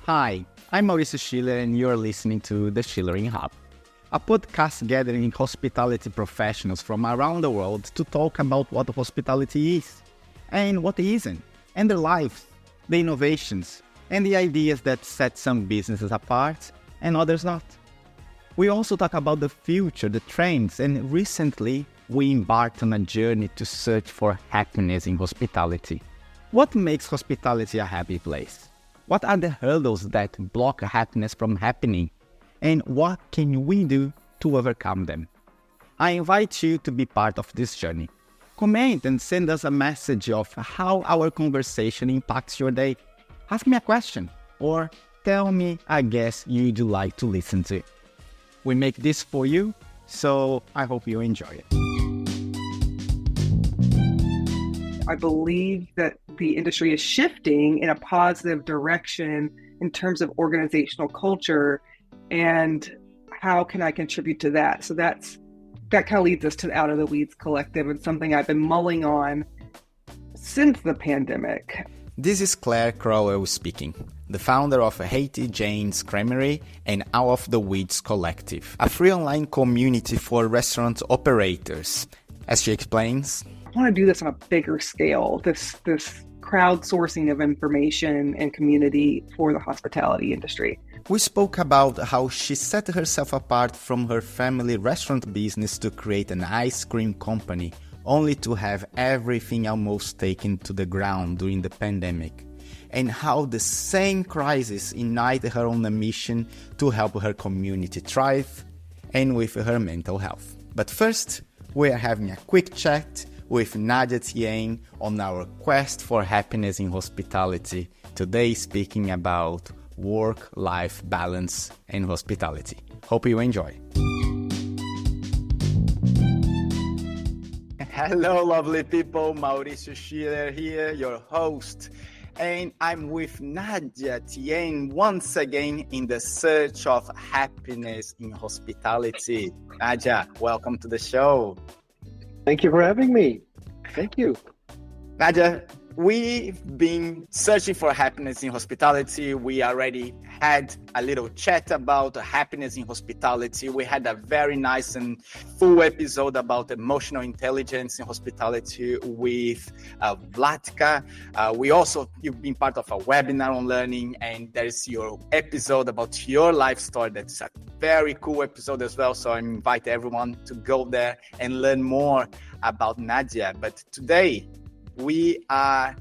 Hi, I'm Mauricio Schiller and you're listening to The Schillering Hub, a podcast gathering hospitality professionals from around the world to talk about what hospitality is and what it isn't, and their lives, the innovations, and the ideas that set some businesses apart and others not. We also talk about the future, the trends, and recently we embarked on a journey to search for happiness in hospitality. What makes hospitality a happy place? What are the hurdles that block happiness from happening? And what can we do to overcome them? I invite you to be part of this journey. Comment and send us a message of how our conversation impacts your day. Ask me a question or tell me a guest you'd like to listen to. We make this for you, so I hope you enjoy it. I believe that the industry is shifting in a positive direction in terms of organizational culture, and how can I contribute to that? So that kind of leads us to the Out of the Weeds Collective, and something I've been mulling on since the pandemic. This is Claire Crowell speaking, the founder of Hattie Jane's Creamery and Out of the Weeds Collective, a free online community for restaurant operators. As she explains, I want to do this on a bigger scale, this crowdsourcing of information and community for the hospitality industry. We spoke about how she set herself apart from her family restaurant business to create an ice cream company, only to have everything almost taken to the ground during the pandemic, and how the same crisis ignited her on a mission to help her community thrive and with her mental health. But first, we are having a quick chat with Nah-Dja Tien on our quest for happiness in hospitality, today speaking about work-life balance in hospitality. Hope you enjoy. Hello, lovely people. Mauricio Schiller here, your host. And I'm with Nah-Dja Tien once again in the search of happiness in hospitality. Nah-Dja, welcome to the show. Thank you for having me. Thank you. Nah-Dja, we've been searching for happiness in hospitality. We already had a little chat about happiness in hospitality. We had a very nice and full episode about emotional intelligence in hospitality with Vlatka. You've been part of a webinar on learning, and there's your episode about your life story. That's a very cool episode as well. So I invite everyone to go there and learn more about Nah-Dja. But today we are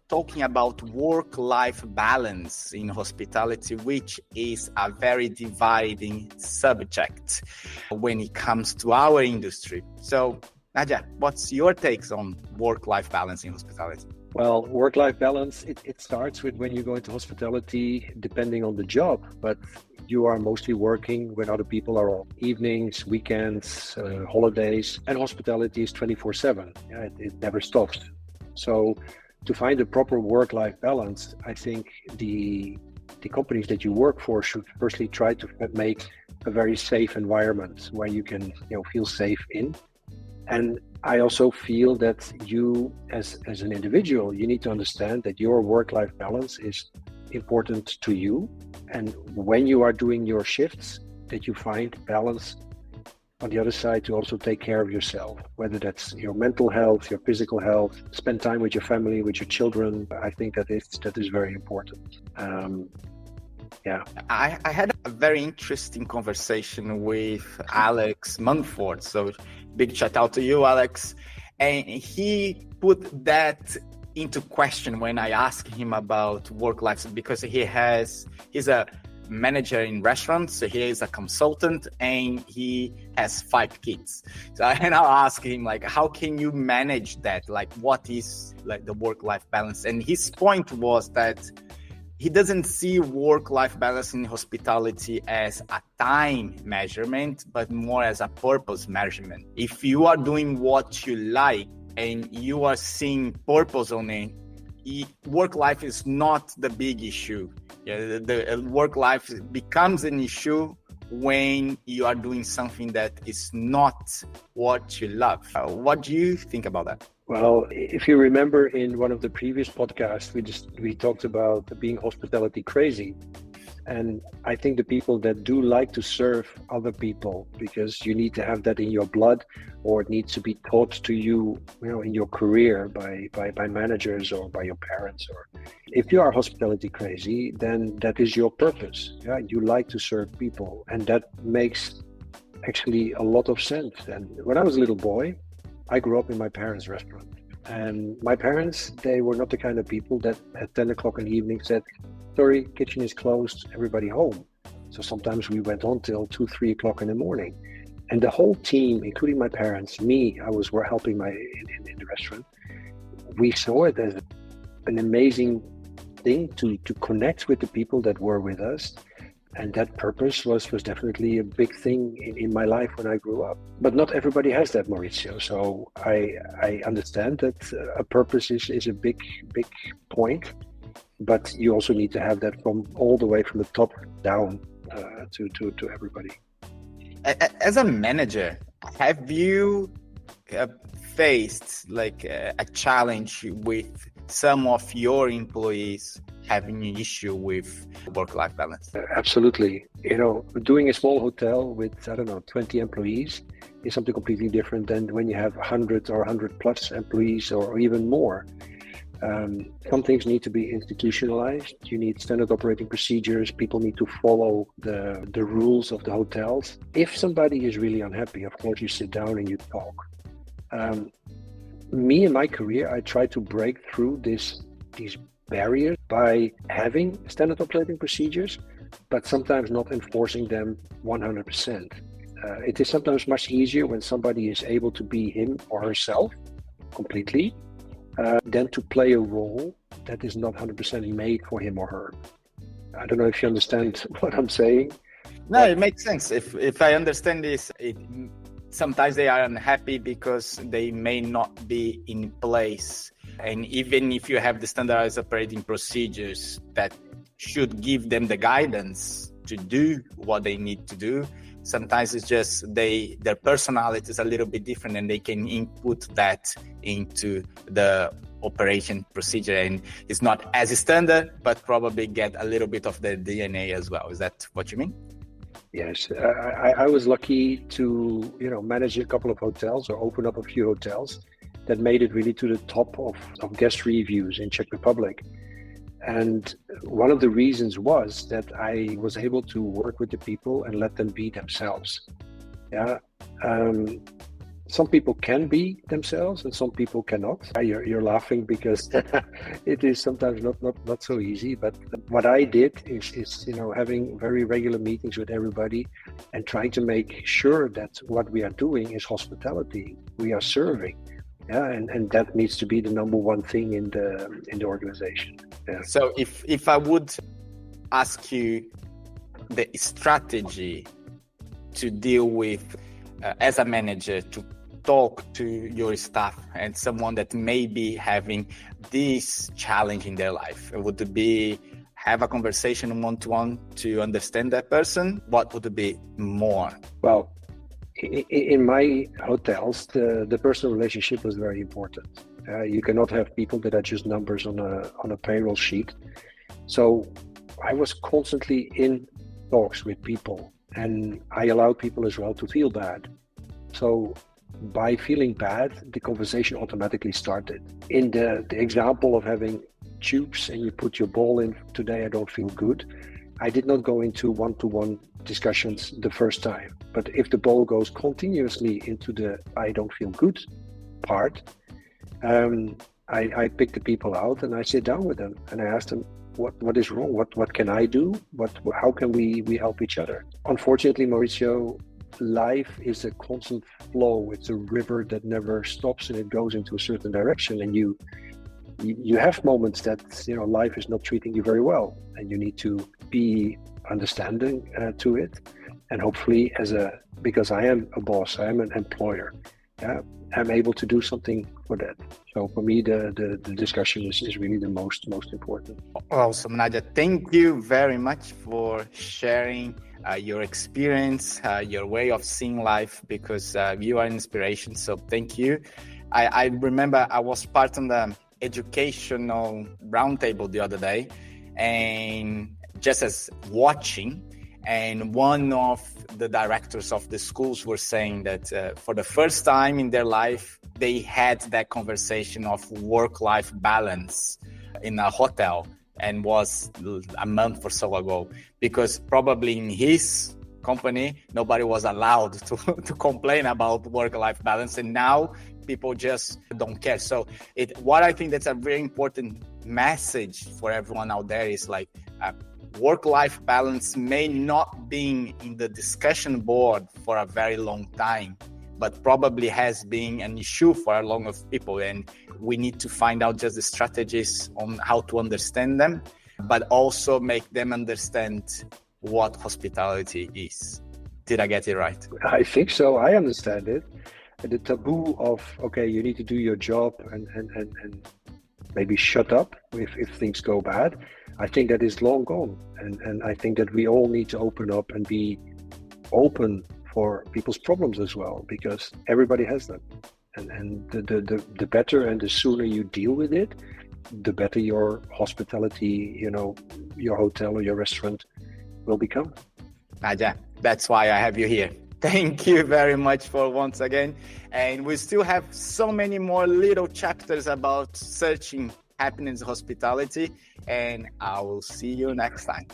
talking about work-life balance in hospitality, which is a very dividing subject when it comes to our industry. So, Nah-Dja, what's your takes on work-life balance in hospitality? Well, work-life balance, it starts with when you go into hospitality, depending on the job, but you are mostly working when other people are on evenings, weekends, holidays, and hospitality is 24/7. It never stops. So to find a proper work-life balance, I think the companies that you work for should firstly try to make a very safe environment where you can feel safe in. And I also feel that you as an individual, you need to understand that your work-life balance is important to you. And when you are doing your shifts, that you find balance on the other side to also take care of yourself, whether that's your mental health, your physical health, spend time with your family, with your children. I think that is very important. I had a very interesting conversation with Alex Munford. So big shout out to you, Alex. And he put that into question when I asked him about work life, because he's a manager in restaurants, so he is a consultant and he has 5 kids. So and I'll ask him how can you manage that? What is the work-life balance? And his point was that he doesn't see work-life balance in hospitality as a time measurement, but more as a purpose measurement. If you are doing what you like and you are seeing purpose on it, work life is not the big issue. The work life becomes an issue when you are doing something that is not what you love. What do you think about that? Well, if you remember in one of the previous podcasts, we talked about being hospitality crazy. And I think the people that do like to serve other people, because you need to have that in your blood, or it needs to be taught to you, in your career by managers or by your parents. Or if you are hospitality crazy, then that is your purpose. Yeah, you like to serve people, and that makes actually a lot of sense. And when I was a little boy, I grew up in my parents' restaurant. And my parents, they were not the kind of people that at 10 o'clock in the evening said, sorry, kitchen is closed, everybody home. So sometimes we went on till 2, 3 o'clock in the morning. And the whole team, including my parents, me, I was helping in the restaurant. We saw it as an amazing thing to connect with the people that were with us. And that purpose was definitely a big thing in my life when I grew up. But not everybody has that, Mauricio. So I understand that a purpose is a big point, but you also need to have that from all the way from the top down to everybody. As a manager, have you faced like a challenge with some of your employees having an issue with work-life balance? Absolutely. Doing a small hotel with, 20 employees is something completely different than when you have 100 or 100 plus employees or even more. Some things need to be institutionalized. You need standard operating procedures. People need to follow the rules of the hotels. If somebody is really unhappy, of course, you sit down and you talk. Me in my career, I try to break through these barriers by having standard operating procedures, but sometimes not enforcing them 100%. It is sometimes much easier when somebody is able to be him or herself completely than to play a role that is not 100% made for him or her. I don't know if you understand what I'm saying. No, it makes sense. If I understand this, sometimes they are unhappy because they may not be in place. And even if you have the standardized operating procedures that should give them the guidance to do what they need to do, sometimes it's just their personality is a little bit different and they can input that into the operation procedure. And it's not as standard, but probably get a little bit of the DNA as well. Is that what you mean? Yes, I was lucky to manage a couple of hotels or open up a few hotels that made it really to the top of guest reviews in Czech Republic. And one of the reasons was that I was able to work with the people and let them be themselves. Yeah, some people can be themselves and some people cannot. You're laughing because it is sometimes not so easy. But what I did is having very regular meetings with everybody and trying to make sure that what we are doing is hospitality. We are serving. Yeah, and that needs to be the number one thing in the organization. Yeah. So if I would ask you the strategy to deal with as a manager, to talk to your staff and someone that may be having this challenge in their life, would it be have a conversation one-to-one to understand that person? What would it be more? Well, in my hotels, the personal relationship was very important. You cannot have people that are just numbers on a payroll sheet. So I was constantly in talks with people, and I allowed people as well to feel bad. So by feeling bad, the conversation automatically started. In the example of having tubes and you put your ball in, today I don't feel good, I did not go into one-to-one discussions the first time. But if the ball goes continuously into the I don't feel good part, I pick the people out and I sit down with them and I ask them, what is wrong? What can I do? How can we help each other? Unfortunately, Mauricio, life is a constant flow. It's a river that never stops and it goes into a certain direction. And you have moments that life is not treating you very well, and you need to be understanding to it. And hopefully, because I am a boss, I am an employer, I'm able to do something for that. So for me, the discussion is really the most important. Awesome, Nah-Dja. Thank you very much for sharing your experience, your way of seeing life, because you are an inspiration. So thank you. I remember I was part of the educational roundtable the other day, and just as watching. And one of the directors of the schools were saying that for the first time in their life, they had that conversation of work-life balance in a hotel, and was a month or so ago, because probably in his company, nobody was allowed to complain about work-life balance. And now people just don't care. So what I think that's a very important message for everyone out there is like, work-life balance may not be in the discussion board for a very long time, but probably has been an issue for a lot of people. And we need to find out just the strategies on how to understand them, but also make them understand what hospitality is. Did I get it right? I think so. I understand it. The taboo of, okay, you need to do your job and maybe shut up if things go bad. I think that is long gone. And I think that we all need to open up and be open for people's problems as well, because everybody has them. And the better and the sooner you deal with it, the better your hospitality, your hotel or your restaurant will become. Nah-Dja, that's why I have you here. Thank you very much for once again. And we still have so many more little chapters about searching happiness in hospitality. And I will see you next time.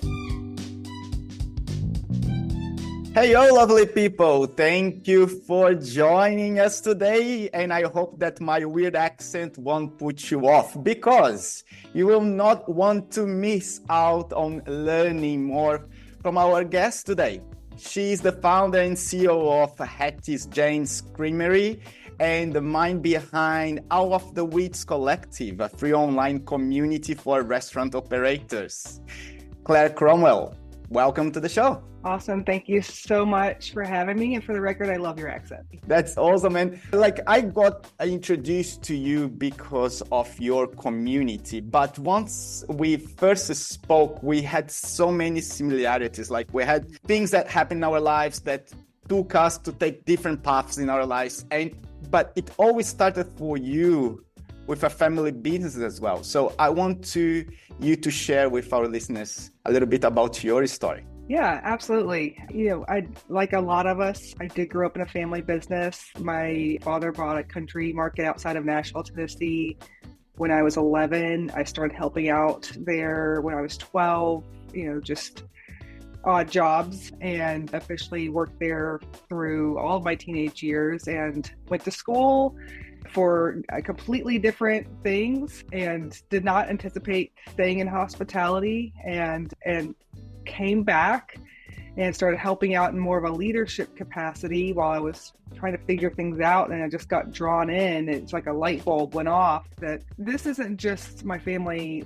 Hey, yo, lovely people. Thank you for joining us today. And I hope that my weird accent won't put you off, because you will not want to miss out on learning more from our guest today. She is the founder and CEO of Hattie's Jane's Creamery and the mind behind All of the Weeds Collective, a free online community for restaurant operators. Claire Crowell, welcome to the show. Awesome. Thank you so much for having me. And for the record, I love your accent. That's awesome. And I got introduced to you because of your community. But once we first spoke, we had so many similarities. We had things that happened in our lives that took us to take different paths in our lives. But it always started for you with a family business as well. So I want you to share with our listeners a little bit about your story. Yeah, absolutely. I, like a lot of us, I did grow up in a family business. My father bought a country market outside of Nashville, Tennessee. When I was 11, I started helping out there. When I was 12, just odd jobs, and officially worked there through all of my teenage years, and went to school for completely different things and did not anticipate staying in hospitality, and came back and started helping out in more of a leadership capacity while I was trying to figure things out. And I just got drawn in. It's like a light bulb went off that this isn't just my family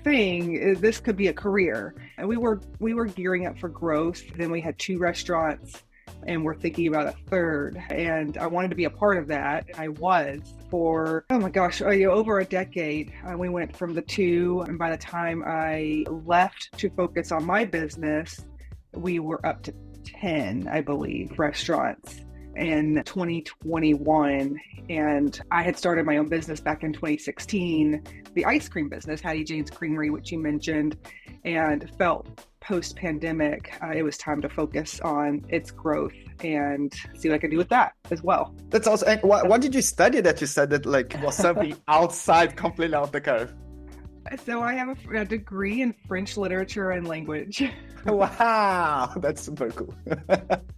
thing. This could be a career. And we were gearing up for growth. Then we had 2 restaurants and we're thinking about a 3rd. And I wanted to be a part of that. And I was for, oh my gosh, over a decade. We went from the 2, and by the time I left to focus on my business, we were up to 10, I believe, restaurants in 2021. And I had started my own business back in 2016, the ice cream business, Hattie Jane's Creamery, which you mentioned, and felt post-pandemic, it was time to focus on its growth and see what I could do with that as well. That's also, and what did you study that you said that was something completely out the curve? So I have a degree in French literature and language. Wow, that's super cool.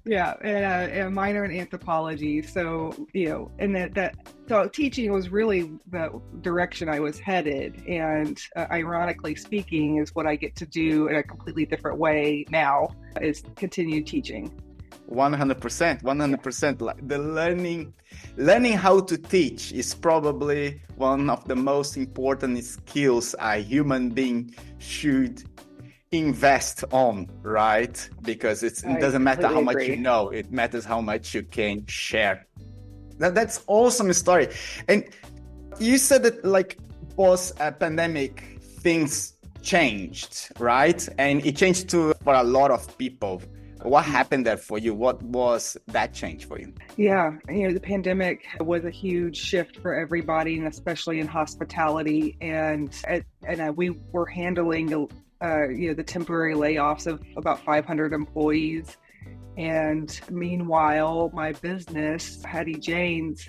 Yeah, and a minor in anthropology. So, and so teaching was really the direction I was headed. And ironically speaking, is what I get to do in a completely different way now, is continue teaching. 100%. The learning how to teach is probably one of the most important skills a human being should invest on, right? Because it doesn't matter how much you know, it matters how much you can share. That's awesome story. And you said that post pandemic things changed, right? And it changed for a lot of people. What happened there for you? What was that change for you? Yeah, the pandemic was a huge shift for everybody, and especially in hospitality. And we were handling the temporary layoffs of about 500 employees. And meanwhile, my business, Hattie Jane's,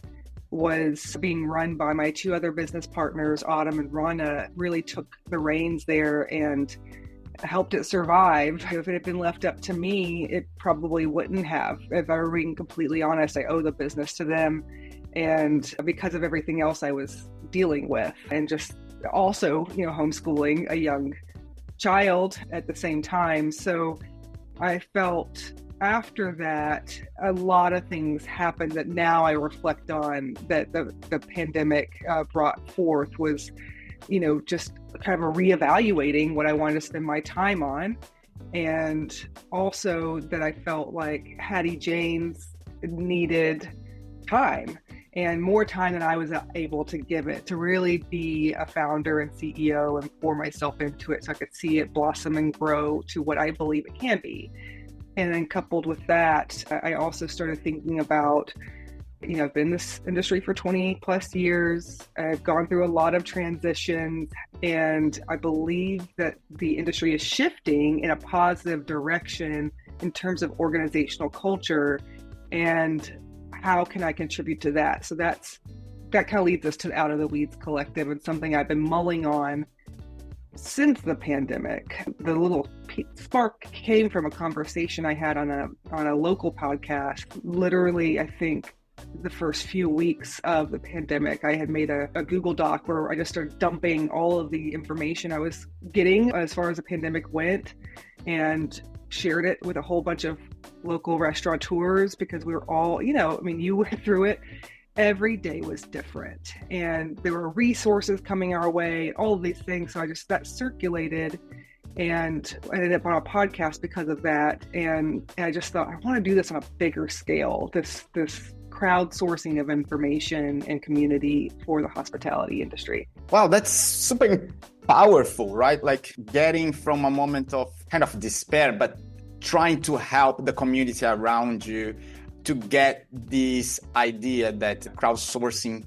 was being run by my two other business partners, Autumn and Rana, really took the reins there and helped it survive. If it had been left up to me, it probably wouldn't have. If I were being completely honest, I owe the business to them. And because of everything else I was dealing with, and just also, homeschooling a young child at the same time. So I felt after that, a lot of things happened that now I reflect on that the pandemic brought forth was, just kind of a reevaluating what I wanted to spend my time on. And also that I felt like Hattie Jane's needed time and more time than I was able to give it to really be a founder and CEO and pour myself into it so I could see it blossom and grow to what I believe it can be. And then coupled with that, I also started thinking about, I've been in this industry for 20 plus years. I've gone through a lot of transitions, and I believe that the industry is shifting in a positive direction in terms of organizational culture. And how can I contribute to that? So that kind of leads us to Out of the Weeds Collective, and something I've been mulling on since the pandemic. The little spark came from a conversation I had on a local podcast. Literally, I think the first few weeks of the pandemic, I had made a Google Doc where I just started dumping all of the information I was getting as far as the pandemic went, and shared it with a whole bunch of local restaurateurs, because we were all, you went through it. Every day was different, and there were resources coming our way, all of these things. So that circulated, and I ended up on a podcast because of that. And I just thought, I want to do this on a bigger scale, this crowdsourcing of information and community for the hospitality industry. Wow, that's super powerful, right? Like getting from a moment of kind of despair, but trying to help the community around you to get this idea that crowdsourcing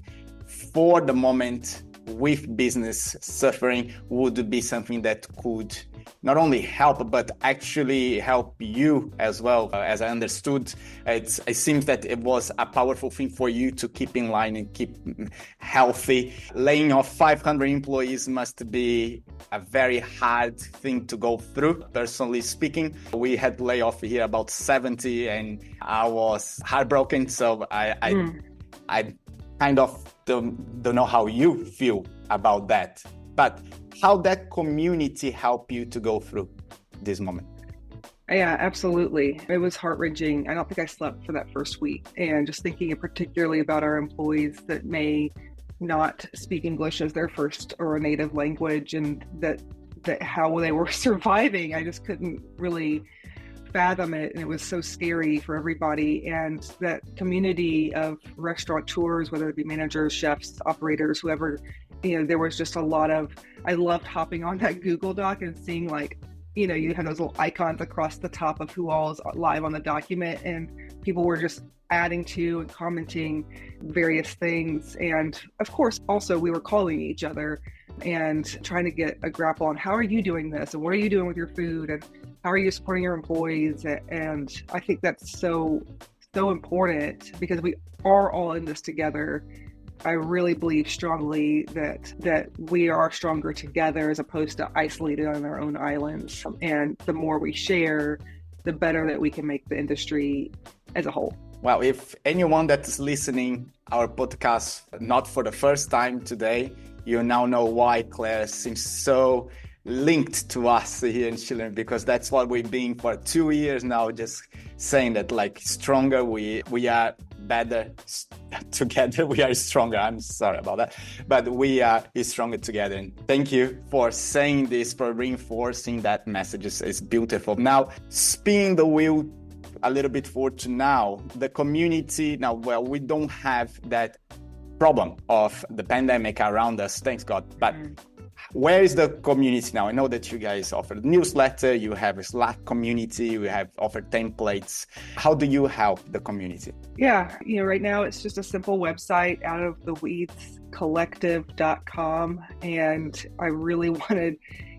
for the moment with business suffering would be something that could not only help, but actually help you as well. As I understood, it seems that it was a powerful thing for you to keep in line and keep healthy. Laying off 500 employees must be a very hard thing to go through. Personally speaking, we had to lay off here about 70, and I was heartbroken. So I kind of don't know how you feel about that, but how that community helped you to go through this moment. Yeah, absolutely. It was heart-wrenching. I don't think I slept for that first week. And just thinking particularly about our employees that may not speak English as their first or a native language, and that how they were surviving. I just couldn't really fathom it, and it was so scary for everybody. And that community of restaurateurs, whether it be managers, chefs, operators, whoever, there was just a lot of, I loved hopping on that Google Doc and seeing you have those little icons across the top of who all is live on the document, and people were just adding to and commenting various things. And of course, also we were calling each other and trying to get a grapple on how are you doing this, and what are you doing with your food, and how are you supporting your employees. And I think that's so important, because we are all in this together. I really believe strongly that we are stronger together as opposed to isolated on our own islands. And the more we share, the better that we can make the industry as a whole. Well, if anyone that's listening our podcast not for the first time today, you now know why Claire seems so linked to us here in Chile, because that's what we've been for 2 years now, just saying that stronger, we are better together, we are stronger. I'm sorry about that, but we are stronger together. And thank you for saying this, for reinforcing that message. It's beautiful. Now, spinning the wheel a little bit forward to now, the community now, well, we don't have that problem of the pandemic around us, thanks God, but where is the community now? I know that you guys offer newsletter, you have a Slack community, you have offered templates. How do you help the community? Yeah, right now it's just a simple website, outoftheweedscollective.com. And I really wanted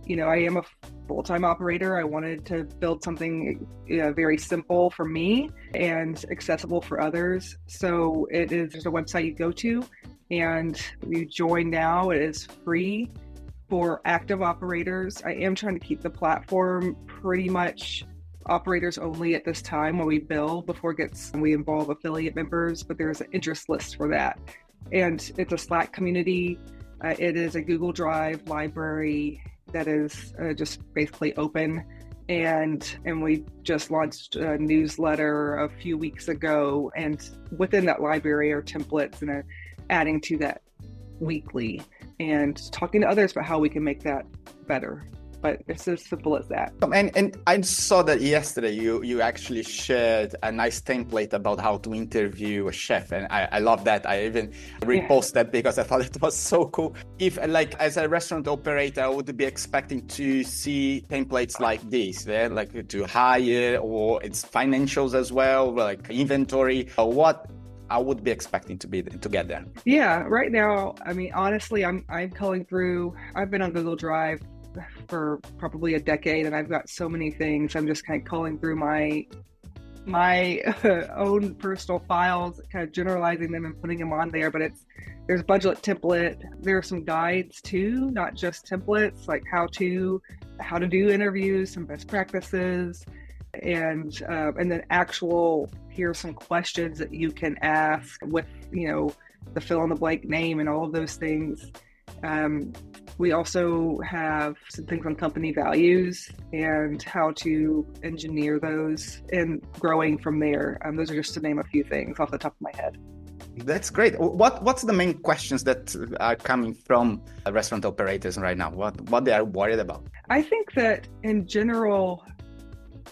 I am a full-time operator. I wanted to build something very simple for me and accessible for others. So there's a website you go to and you join now. It is free for active operators. I am trying to keep the platform pretty much operators only at this time when we build before we involve affiliate members, but there's an interest list for that. And it's a Slack community. It is a Google Drive library that is just basically open. And we just launched a newsletter a few weeks ago. And within that library are templates and adding to that weekly and talking to others about how we can make that better. But it's as simple as that. And I saw that yesterday you actually shared a nice template about how to interview a chef. And I love that. I even reposted that because I thought it was so cool. If as a restaurant operator, I would be expecting to see templates like this, like to hire, or it's financials as well, like inventory, or what I would be expecting to get there. Yeah, right now, I mean, honestly, I'm culling through. I've been on Google Drive for probably a decade, and I've got so many things. I'm just kind of culling through my own personal files, kind of generalizing them and putting them on there. But there's budget template. There are some guides too, not just templates, like how to do interviews, some best practices, and then here are some questions that you can ask with the fill in the blank name and all of those things. We also have some things on company values and how to engineer those and growing from there. Those are just to name a few things off the top of my head. That's great. What's the main questions that are coming from restaurant operators right now? What they are worried about? I think that in general,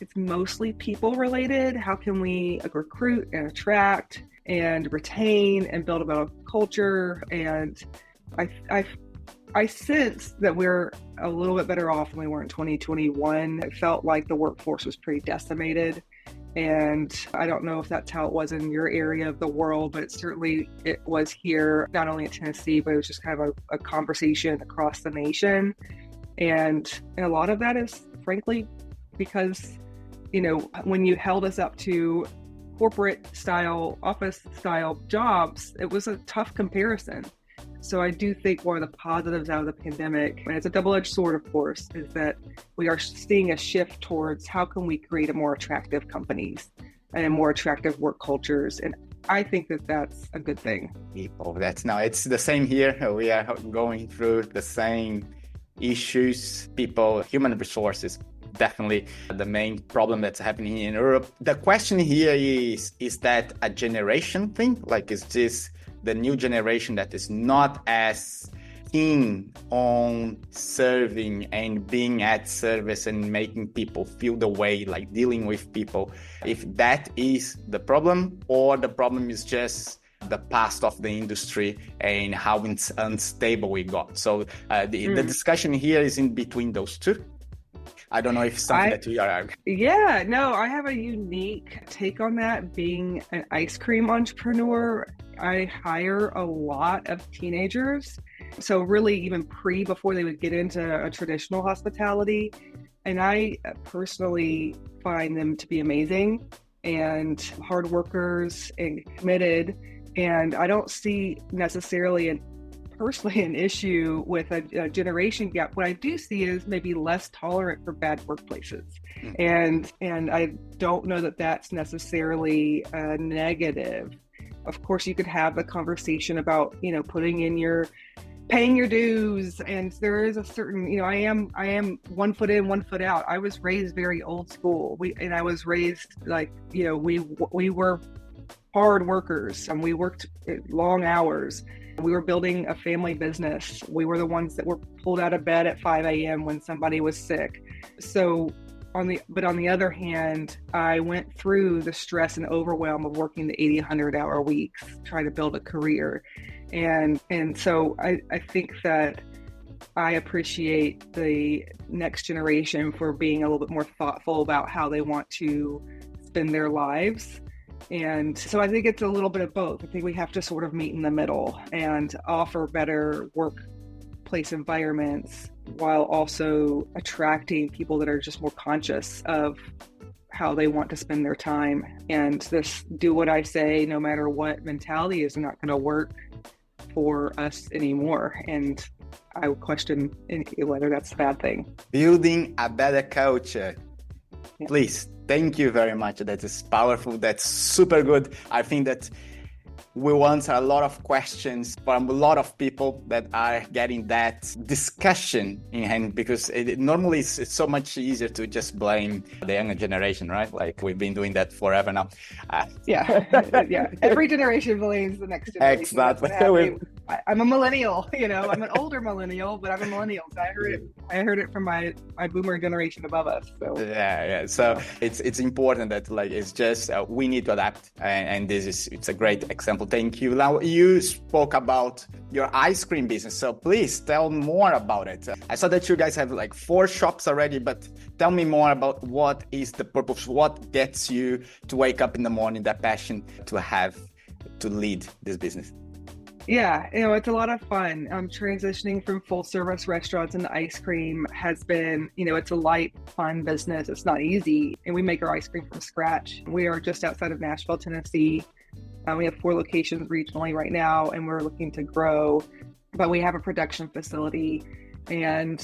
it's mostly people related. How can we recruit and attract and retain and build a better culture? And I sense that we're a little bit better off than we were in 2021. It felt like the workforce was pretty decimated. And I don't know if that's how it was in your area of the world, but it was here, not only in Tennessee, but it was just kind of a conversation across the nation. And a lot of that is frankly because, when you held us up to corporate style, office style jobs, it was a tough comparison. So I do think one of the positives out of the pandemic, and it's a double-edged sword, of course, is that we are seeing a shift towards how can we create a more attractive companies and more attractive work cultures. And I think that that's a good thing. It's the same here. We are going through the same issues. Human resources, definitely the main problem that's happening in Europe. The question here is that a generation thing? Like, is this the new generation that is not as keen on serving and being at service and making people feel the way, like dealing with people? If that is the problem, or the problem is just the past of the industry and how unstable we got. So the discussion here is in between those two. I don't know if something that you are. Yeah, no, I have a unique take on that. Being an ice cream entrepreneur, I hire a lot of teenagers. So really even before they would get into a traditional hospitality. And I personally find them to be amazing and hard workers and committed. And I don't see necessarily personally an issue with a generation gap. What I do see is maybe less tolerant for bad workplaces. And I don't know that that's necessarily a negative. Of course, you could have the conversation about, paying your dues. And there is a certain, I am 1 foot in, 1 foot out. I was raised very old school. I was raised like, we were hard workers and we worked long hours. We were building a family business. We were the ones that were pulled out of bed at 5 a.m. when somebody was sick. So on the other hand, I went through the stress and overwhelm of working the 80, 100-hour weeks, trying to build a career. And so I think that I appreciate the next generation for being a little bit more thoughtful about how they want to spend their lives. And so I think it's a little bit of both. I think we have to sort of meet in the middle and offer better workplace workplace environments while also attracting people that are just more conscious of how they want to spend their time. And this do what I say, no matter what mentality is not going to work for us anymore. And I would question whether that's a bad thing. Building a better culture. Yeah. Please, thank you very much. That is powerful. That's super good. I think that we will answer a lot of questions from a lot of people that are getting that discussion in hand, because normally it's so much easier to just blame the younger generation, right? Like we've been doing that forever now. Yeah. Every generation blames the next generation. Exactly. I'm a millennial, I'm an older millennial, but I'm a millennial. So I heard it from my boomer generation above us. So yeah. So it's important that it's just we need to adapt, and it's a great example. Thank you. Now you spoke about your ice cream business, so please tell more about it. I saw that you guys have 4 shops already, but tell me more about what is the purpose, what gets you to wake up in the morning, that passion to lead this business. Yeah, it's a lot of fun. Transitioning from full service restaurants into ice cream has been, it's a light, fun business. It's not easy. And we make our ice cream from scratch. We are just outside of Nashville, Tennessee. We have 4 locations regionally right now, and we're looking to grow. But we have a production facility. And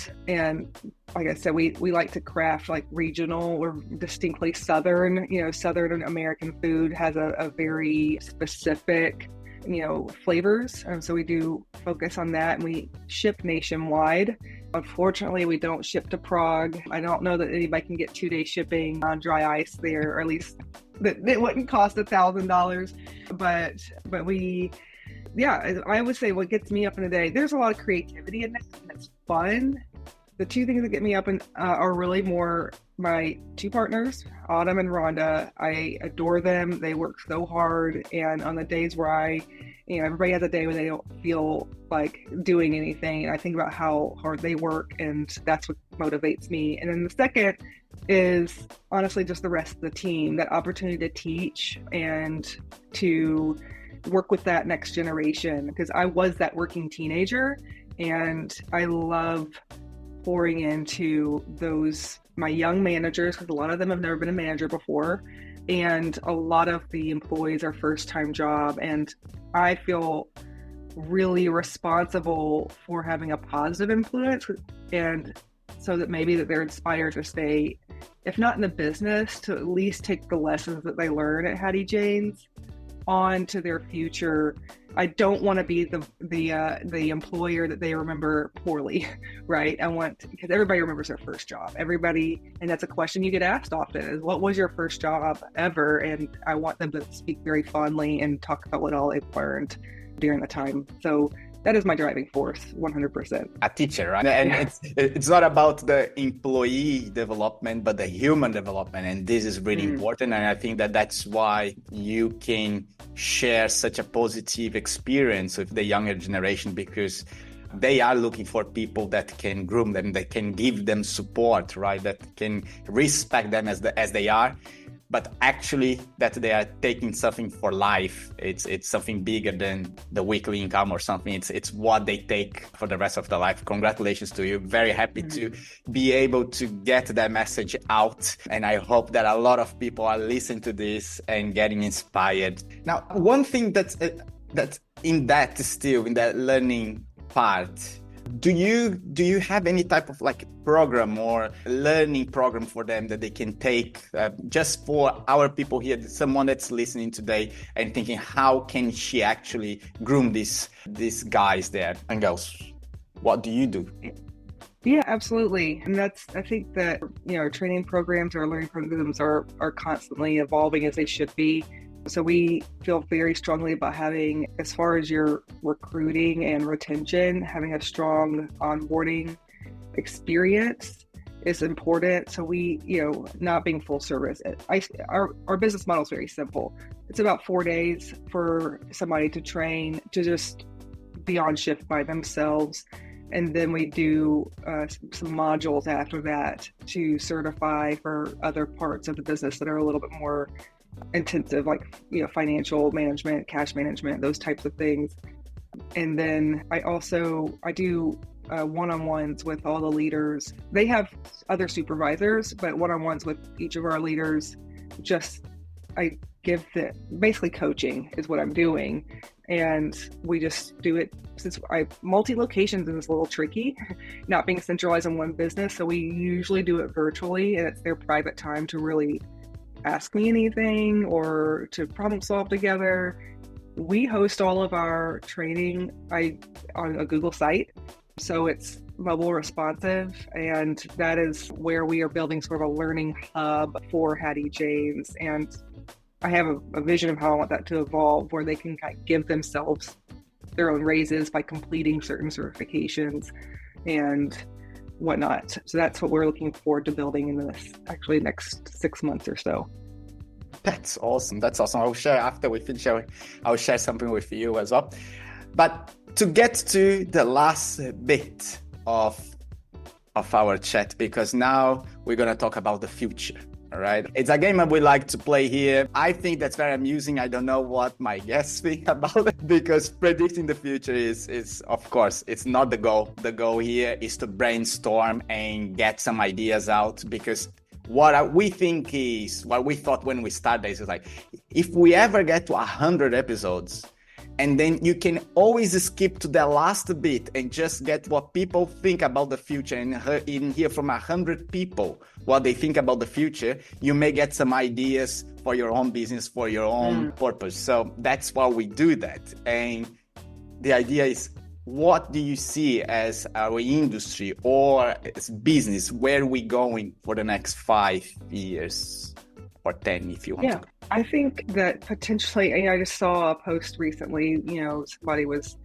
like I said, we like to craft regional or distinctly Southern. Southern American food has a very specific flavors. So we do focus on that, and we ship nationwide. Unfortunately, we don't ship to Prague. I don't know that anybody can get 2-day shipping on dry ice there, or at least that it wouldn't cost $1,000. But we, I would say what gets me up in the day, there's a lot of creativity in that, and it's fun. The 2 things that get me up are really more my 2 partners, Autumn and Rhonda. I adore them. They work so hard. And on the days where everybody has a day when they don't feel like doing anything, and I think about how hard they work, and that's what motivates me. And then the second is honestly just the rest of the team, that opportunity to teach and to work with that next generation, because I was that working teenager, and I love pouring into my young managers, because a lot of them have never been a manager before, and a lot of the employees are first-time job, and I feel really responsible for having a positive influence, and so that maybe that they're inspired to stay, if not in the business, to at least take the lessons that they learn at Hattie Jane's on to their future. I don't want to be the employer that they remember poorly, right? Because everybody remembers their first job. Everybody, and that's a question you get asked often, is what was your first job ever? And I want them to speak very fondly and talk about what all they've learned during the time. So that is my driving force, 100%. A teacher, right? And it's not about the employee development, but the human development. And this is really important. And I think that's why you can share such a positive experience with the younger generation, because they are looking for people that can groom them, that can give them support, right? That can respect them as they are, but actually that they are taking something for life. It's something bigger than the weekly income or something. It's what they take for the rest of their life. Congratulations to you. Very happy to be able to get that message out. And I hope that a lot of people are listening to this and getting inspired. Now, one thing that's in that learning part, do you have any type of program or learning program for them that they can take just for our people here, someone that's listening today and thinking, how can she actually groom these guys there and girls? What do you do? Yeah, absolutely. And I think that, our training programs, our learning programs are constantly evolving, as they should be. So we feel very strongly about having, as far as your recruiting and retention, having a strong onboarding experience is important. So we, not being full service, our business model is very simple. It's about 4 days for somebody to train, to just be on shift by themselves. And then we do some modules after that to certify for other parts of the business that are a little bit more intensive, financial management, cash management, those types of things. And then I do one-on-ones with all the leaders. They have other supervisors, but one-on-ones with each of our leaders. I give basically coaching is what I'm doing. And we just do it since multi-locations is a little tricky, not being centralized in one business. So we usually do it virtually, and it's their private time to really ask me anything or to problem solve together. We host all of our training on a Google site. So it's mobile responsive, and that is where we are building sort of a learning hub for Hattie Janes. And I have a vision of how I want that to evolve, where they can kind of give themselves their own raises by completing certain certifications and whatnot. So that's what we're looking forward to building in this next 6 months or so. That's awesome. I'll share after we finish. I'll share something with you as well. But to get to the last bit of our chat, because now we're going to talk about the future. All right. It's a game that we like to play here. I think that's very amusing. I don't know what my guests think about it, because predicting the future is of course, it's not the goal. The goal here is to brainstorm and get some ideas out, because what we thought when we started this is like, if we ever get to 100 episodes, and then you can always skip to the last bit and just get what people think about the future and hear from 100 people what they think about the future, you may get some ideas for your own business, for your own purpose. So that's why we do that. And the idea is, what do you see as our industry or as business? Where are we going for the next 5 years or 10 if you want to? I think that potentially, I just saw a post recently, somebody was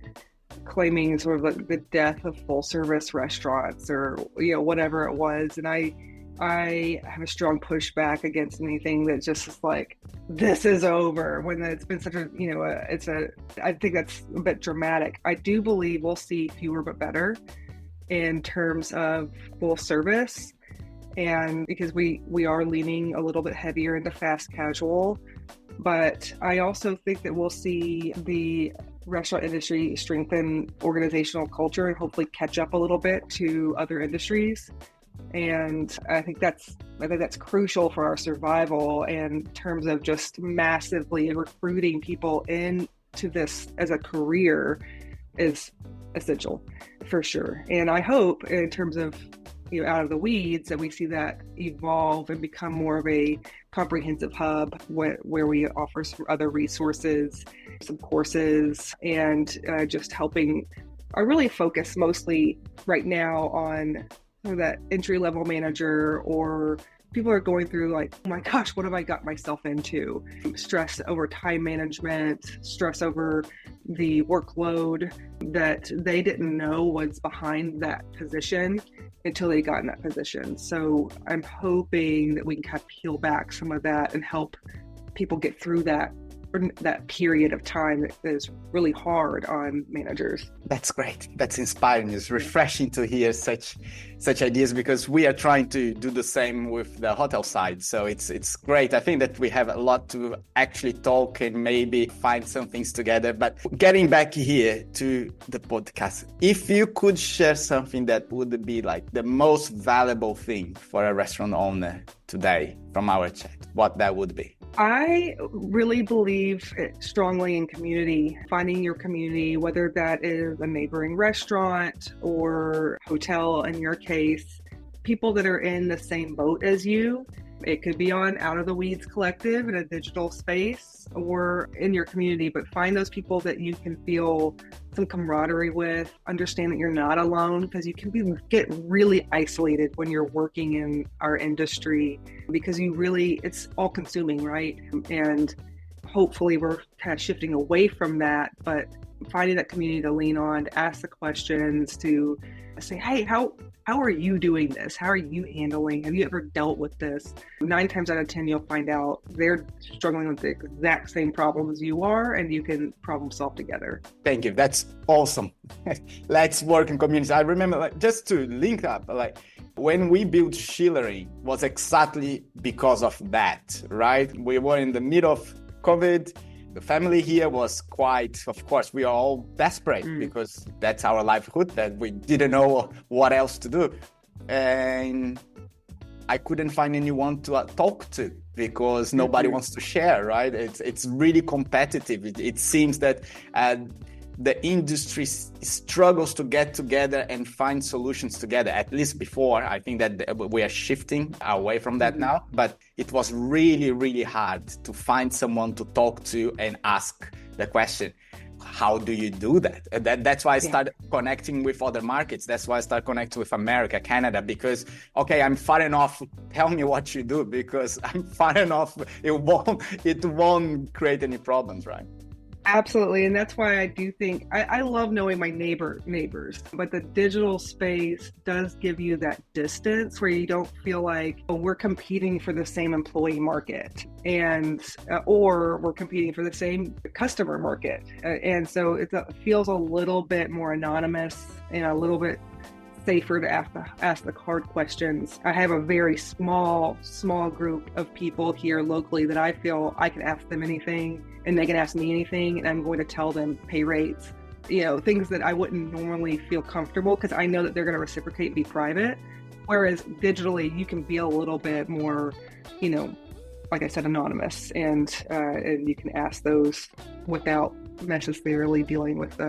claiming sort of like the death of full service restaurants or, whatever it was. And I have a strong pushback against anything that just is like, this is over, when it's been such a, I think that's a bit dramatic. I do believe we'll see fewer but better in terms of full service. And because we are leaning a little bit heavier into fast casual, but I also think that we'll see the restaurant industry strengthen organizational culture and hopefully catch up a little bit to other industries. And I think that's crucial for our survival in terms of just massively recruiting people into this as a career is essential for sure. And I hope in terms of out of the weeds that we see that evolve and become more of a comprehensive hub where we offer some other resources, some courses, and just helping. I really focus mostly right now on that entry-level manager, or people are going through like, oh my gosh, what have I got myself into? Stress over time management, stress over the workload that they didn't know was behind that position until they got in that position. So I'm hoping that we can kind of peel back some of that and help people get through that period of time that is really hard on managers. That's great. That's inspiring. It's refreshing to hear such ideas, because we are trying to do the same with the hotel side. So it's great. I think that we have a lot to actually talk and maybe find some things together. But getting back here to the podcast, if you could share something that would be like the most valuable thing for a restaurant owner today from our chat, what that would be? I really believe strongly in community, finding your community, whether that is a neighboring restaurant or hotel in your case, people that are in the same boat as you. It could be on Out of the Weeds Collective in a digital space or in your community, but find those people that you can feel some camaraderie with, understand that you're not alone, because you can get really isolated when you're working in our industry, because it's all consuming, right? And hopefully we're kind of shifting away from that, but finding that community to lean on, to ask the questions, to say, hey, how are you doing this? How are you handling? Have you ever dealt with this? 9 times out of 10, you'll find out they're struggling with the exact same problems you are, and you can problem solve together. Thank you. That's awesome. Let's work in communities. I remember, just to link up, when we built Schillering was exactly because of that, right? We were in the middle of COVID. The family here was quite, of course, we are all desperate because that's our livelihood, that we didn't know what else to do. And I couldn't find anyone to talk to because nobody wants to share, right? It's really competitive. It seems that the industry struggles to get together and find solutions together, at least before. I think that we are shifting away from that now, but it was really, really hard to find someone to talk to and ask the question, how do you do that? That's why I started connecting with other markets. That's why I started connecting with America, Canada, because, okay, I'm far enough. Tell me what you do, because I'm far enough. It won't create any problems, right? Absolutely. And that's why I do think I love knowing my neighbors, but the digital space does give you that distance where you don't feel like we're competing for the same employee market or we're competing for the same customer market. And so it feels a little bit more anonymous and a little bit safer to ask the hard questions. I have a very small group of people here locally that I feel I can ask them anything and they can ask me anything, and I'm going to tell them pay rates, things that I wouldn't normally feel comfortable because I know that they're going to reciprocate and be private. Whereas digitally, you can be a little bit more, like I said, anonymous, and you can ask those without necessarily dealing with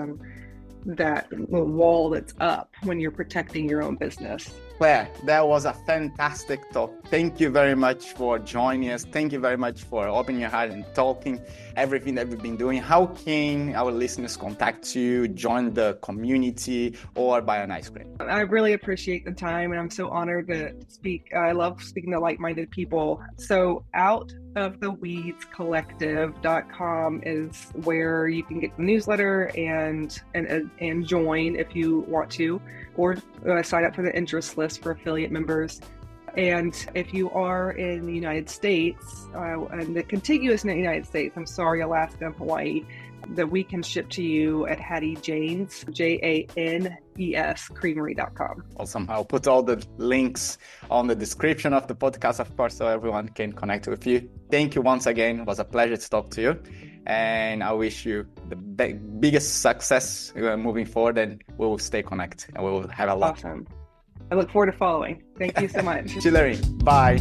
that wall that's up when you're protecting your own business. Claire, that was a fantastic talk. Thank you very much for joining us. Thank you very much for opening your heart and talking everything that we've been doing. How can our listeners contact you, join the community, or buy an ice cream? I really appreciate the time, and I'm so honored to speak. I love speaking to like-minded people. So outoftheweedscollective.com is where you can get the newsletter and join if you want to, or sign up for the interest list for affiliate members. And if you are in the United States, and the contiguous United States, I'm sorry, Alaska and Hawaii, that we can ship to you at Hattie Janes, JANES, Creamery.com. Awesome. I'll put all the links on the description of the podcast, of course, so everyone can connect with you. Thank you once again. It was a pleasure to talk to you. And I wish you the biggest success moving forward, and we will stay connected and we will have a lot. Awesome. I look forward to following. Thank you so much. Bye.